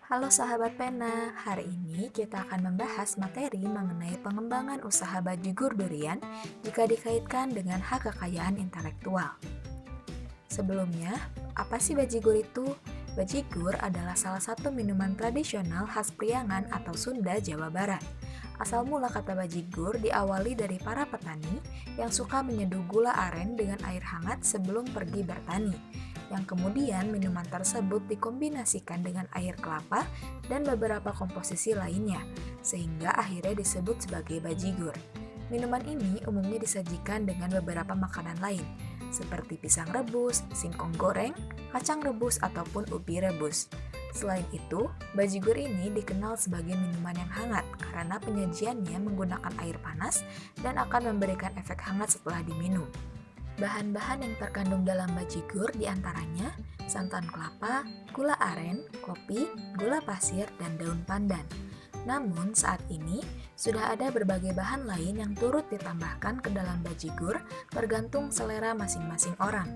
Halo sahabat pena, hari ini kita akan membahas materi mengenai pengembangan usaha bajigur durian jika dikaitkan dengan hak kekayaan intelektual. Sebelumnya, apa sih bajigur itu? Bajigur adalah salah satu minuman tradisional khas Priangan atau Sunda, Jawa Barat. Asal mula kata bajigur diawali dari para petani yang suka menyeduh gula aren dengan air hangat sebelum pergi bertani, yang kemudian minuman tersebut dikombinasikan dengan air kelapa dan beberapa komposisi lainnya, sehingga akhirnya disebut sebagai bajigur. Minuman ini umumnya disajikan dengan beberapa makanan lain, seperti pisang rebus, singkong goreng, kacang rebus, ataupun ubi rebus. Selain itu, bajigur ini dikenal sebagai minuman yang hangat karena penyajiannya menggunakan air panas dan akan memberikan efek hangat setelah diminum. Bahan-bahan yang terkandung dalam bajigur diantaranya santan kelapa, gula aren, kopi, gula pasir, dan daun pandan. Namun saat ini sudah ada berbagai bahan lain yang turut ditambahkan ke dalam bajigur tergantung selera masing-masing orang.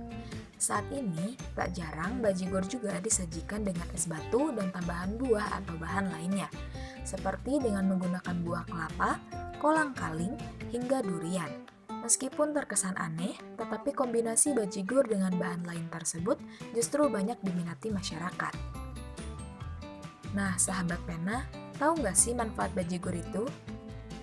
Saat ini tak jarang bajigur juga disajikan dengan es batu dan tambahan buah atau bahan lainnya, seperti dengan menggunakan buah kelapa, kolang-kaling, hingga durian. Meskipun terkesan aneh, tetapi kombinasi bajigur dengan bahan lain tersebut justru banyak diminati masyarakat. Nah, sahabat pena, tahu nggak sih manfaat bajigur itu?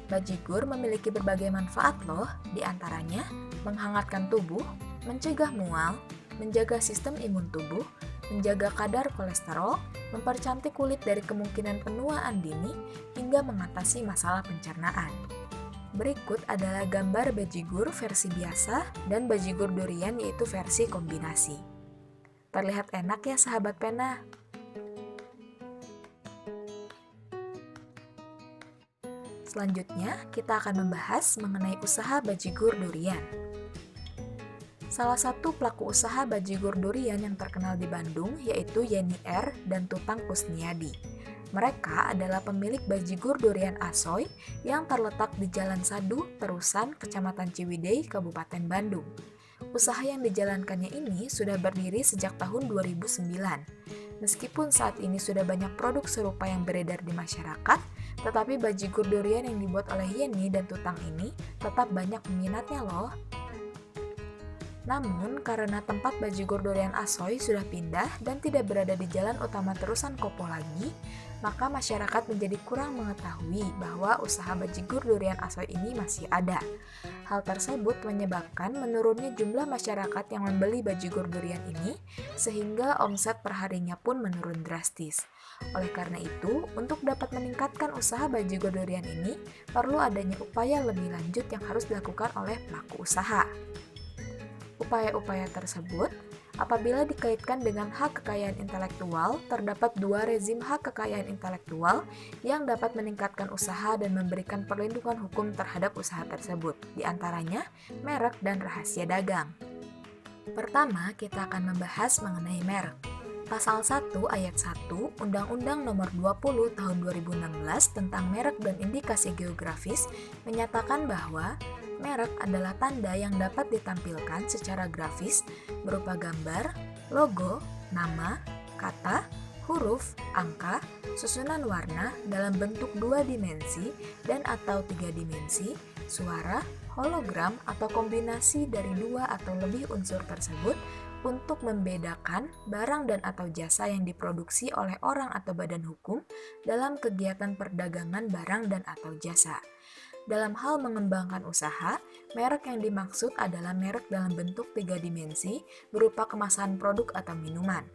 Bajigur memiliki berbagai manfaat loh, diantaranya menghangatkan tubuh, mencegah mual, menjaga sistem imun tubuh, menjaga kadar kolesterol, mempercantik kulit dari kemungkinan penuaan dini, hingga mengatasi masalah pencernaan. Berikut adalah gambar bajigur versi biasa dan bajigur durian yaitu versi kombinasi. Terlihat enak ya sahabat pena? Selanjutnya, kita akan membahas mengenai usaha bajigur durian. Salah satu pelaku usaha bajigur durian yang terkenal di Bandung yaitu Yeni R. dan Tutang Kusniadi. Mereka adalah pemilik bajigur durian Asoy yang terletak di Jalan Sadu, Terusan, Kecamatan Ciwidey, Kabupaten Bandung. Usaha yang dijalankannya ini sudah berdiri sejak tahun 2009. Meskipun saat ini sudah banyak produk serupa yang beredar di masyarakat, tetapi bajigur durian yang dibuat oleh Yeni dan Tutang ini tetap banyak peminatnya loh. Namun, karena tempat bajigur durian Asoy sudah pindah dan tidak berada di jalan utama Terusan Kopo lagi, maka masyarakat menjadi kurang mengetahui bahwa usaha bajigur durian Asoy ini masih ada. Hal tersebut menyebabkan menurunnya jumlah masyarakat yang membeli bajigur durian ini, sehingga omset perharinya pun menurun drastis. Oleh karena itu, untuk dapat meningkatkan usaha bajigur durian ini, perlu adanya upaya lebih lanjut yang harus dilakukan oleh pelaku usaha. Upaya-upaya tersebut, apabila dikaitkan dengan hak kekayaan intelektual, terdapat dua rezim hak kekayaan intelektual yang dapat meningkatkan usaha dan memberikan perlindungan hukum terhadap usaha tersebut, di antaranya merek dan rahasia dagang. Pertama, kita akan membahas mengenai merek. Pasal 1 ayat 1 Undang-Undang Nomor 20 Tahun 2016 tentang merek dan indikasi geografis menyatakan bahwa merek adalah tanda yang dapat ditampilkan secara grafis berupa gambar, logo, nama, kata, huruf, angka, susunan warna dalam bentuk 2 dimensi dan atau 3 dimensi, suara, hologram atau kombinasi dari 2 atau lebih unsur tersebut untuk membedakan barang dan atau jasa yang diproduksi oleh orang atau badan hukum dalam kegiatan perdagangan barang dan atau jasa. Dalam hal mengembangkan usaha, merek yang dimaksud adalah merek dalam bentuk 3 dimensi berupa kemasan produk atau minuman.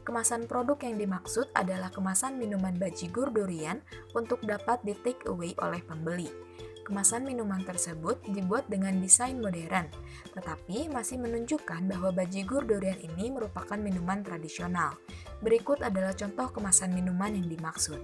Kemasan produk yang dimaksud adalah kemasan minuman bajigur durian untuk dapat di take away oleh pembeli. Kemasan minuman tersebut dibuat dengan desain modern, tetapi masih menunjukkan bahwa bajigur durian ini merupakan minuman tradisional. Berikut adalah contoh kemasan minuman yang dimaksud.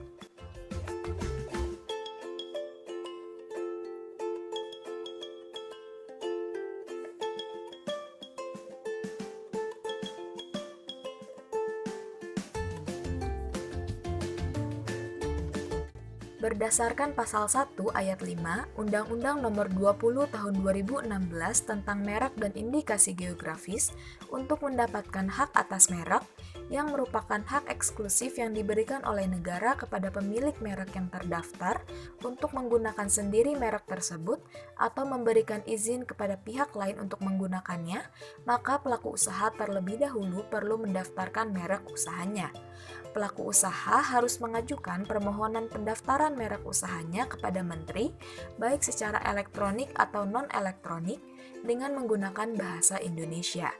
Berdasarkan pasal 1 ayat 5 Undang-Undang Nomor 20 Tahun 2016 tentang merek dan indikasi geografis, untuk mendapatkan hak atas merek, yang merupakan hak eksklusif yang diberikan oleh negara kepada pemilik merek yang terdaftar untuk menggunakan sendiri merek tersebut atau memberikan izin kepada pihak lain untuk menggunakannya, maka pelaku usaha terlebih dahulu perlu mendaftarkan merek usahanya. Pelaku usaha harus mengajukan permohonan pendaftaran merek usahanya kepada menteri, baik secara elektronik atau non-elektronik, dengan menggunakan bahasa Indonesia.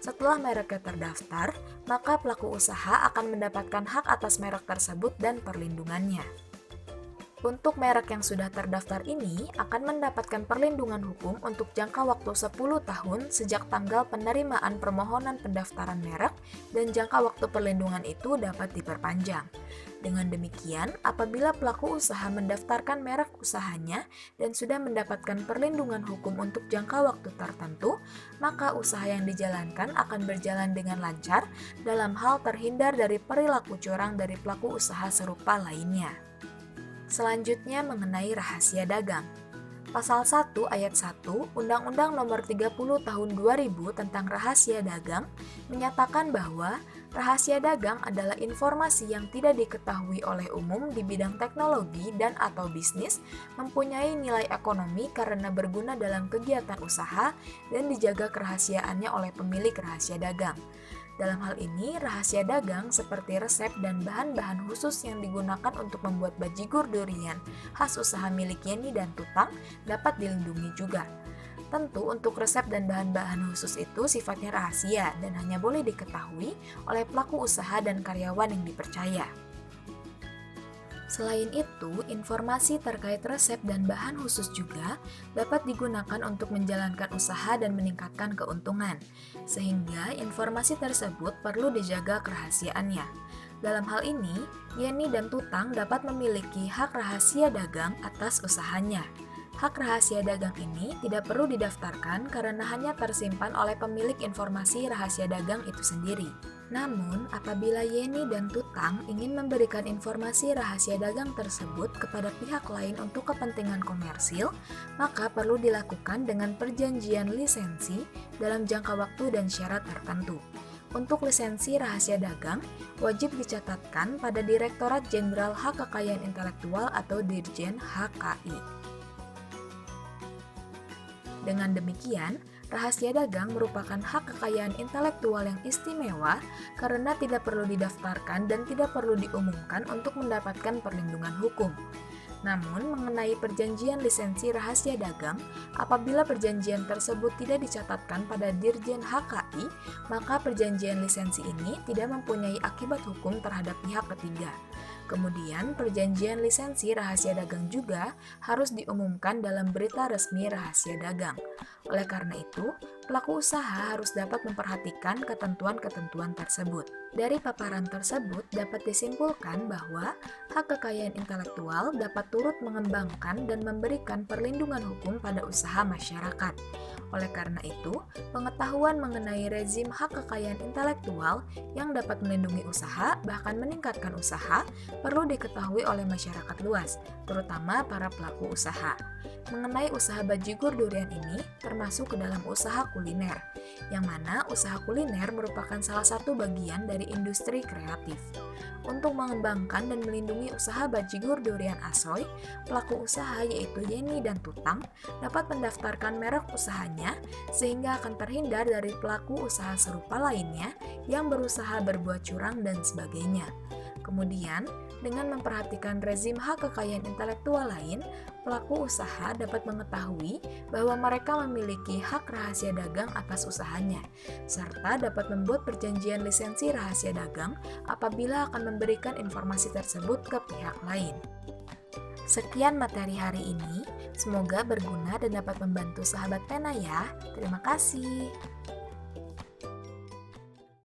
Setelah mereknya terdaftar, maka pelaku usaha akan mendapatkan hak atas merek tersebut dan perlindungannya. Untuk merek yang sudah terdaftar ini akan mendapatkan perlindungan hukum untuk jangka waktu 10 tahun sejak tanggal penerimaan permohonan pendaftaran merek dan jangka waktu perlindungan itu dapat diperpanjang. Dengan demikian, apabila pelaku usaha mendaftarkan merek usahanya dan sudah mendapatkan perlindungan hukum untuk jangka waktu tertentu, maka usaha yang dijalankan akan berjalan dengan lancar dalam hal terhindar dari perilaku curang dari pelaku usaha serupa lainnya. Selanjutnya mengenai rahasia dagang. Pasal 1 ayat 1 Undang-Undang Nomor 30 Tahun 2000 tentang rahasia dagang menyatakan bahwa rahasia dagang adalah informasi yang tidak diketahui oleh umum di bidang teknologi dan atau bisnis, mempunyai nilai ekonomi karena berguna dalam kegiatan usaha dan dijaga kerahasiaannya oleh pemilik rahasia dagang. Dalam hal ini, rahasia dagang seperti resep dan bahan-bahan khusus yang digunakan untuk membuat bajigur durian khas usaha milik Yeni dan Tutang dapat dilindungi juga. Tentu untuk resep dan bahan-bahan khusus itu sifatnya rahasia dan hanya boleh diketahui oleh pelaku usaha dan karyawan yang dipercaya. Selain itu, informasi terkait resep dan bahan khusus juga dapat digunakan untuk menjalankan usaha dan meningkatkan keuntungan, sehingga informasi tersebut perlu dijaga kerahasiaannya. Dalam hal ini, Yeni dan Tutang dapat memiliki hak rahasia dagang atas usahanya. Hak rahasia dagang ini tidak perlu didaftarkan karena hanya tersimpan oleh pemilik informasi rahasia dagang itu sendiri. Namun, apabila Yeni dan Tutang ingin memberikan informasi rahasia dagang tersebut kepada pihak lain untuk kepentingan komersil, maka perlu dilakukan dengan perjanjian lisensi dalam jangka waktu dan syarat tertentu. Untuk lisensi rahasia dagang, wajib dicatatkan pada Direktorat Jenderal Hak Kekayaan Intelektual atau Dirjen HKI. Dengan demikian, rahasia dagang merupakan hak kekayaan intelektual yang istimewa karena tidak perlu didaftarkan dan tidak perlu diumumkan untuk mendapatkan perlindungan hukum. Namun, mengenai perjanjian lisensi rahasia dagang, apabila perjanjian tersebut tidak dicatatkan pada Dirjen HKI, maka perjanjian lisensi ini tidak mempunyai akibat hukum terhadap pihak ketiga. Kemudian, perjanjian lisensi rahasia dagang juga harus diumumkan dalam berita resmi rahasia dagang. Oleh karena itu, pelaku usaha harus dapat memperhatikan ketentuan-ketentuan tersebut. Dari paparan tersebut dapat disimpulkan bahwa hak kekayaan intelektual dapat turut mengembangkan dan memberikan perlindungan hukum pada usaha masyarakat. Oleh karena itu, pengetahuan mengenai rezim hak kekayaan intelektual yang dapat melindungi usaha bahkan meningkatkan usaha perlu diketahui oleh masyarakat luas, terutama para pelaku usaha. Mengenai usaha bajigur durian ini termasuk ke dalam usaha kuliner, yang mana usaha kuliner merupakan salah satu bagian dari industri kreatif. Untuk mengembangkan dan melindungi usaha bajigur durian Asoy, pelaku usaha yaitu Yeni dan Tutang dapat mendaftarkan merek usahanya sehingga akan terhindar dari pelaku usaha serupa lainnya yang berusaha berbuat curang dan sebagainya. Kemudian, dengan memperhatikan rezim hak kekayaan intelektual lain, pelaku usaha dapat mengetahui bahwa mereka memiliki hak rahasia dagang atas usahanya, serta dapat membuat perjanjian lisensi rahasia dagang apabila akan memberikan informasi tersebut ke pihak lain. Sekian materi hari ini, semoga berguna dan dapat membantu sahabat pena ya. Terima kasih.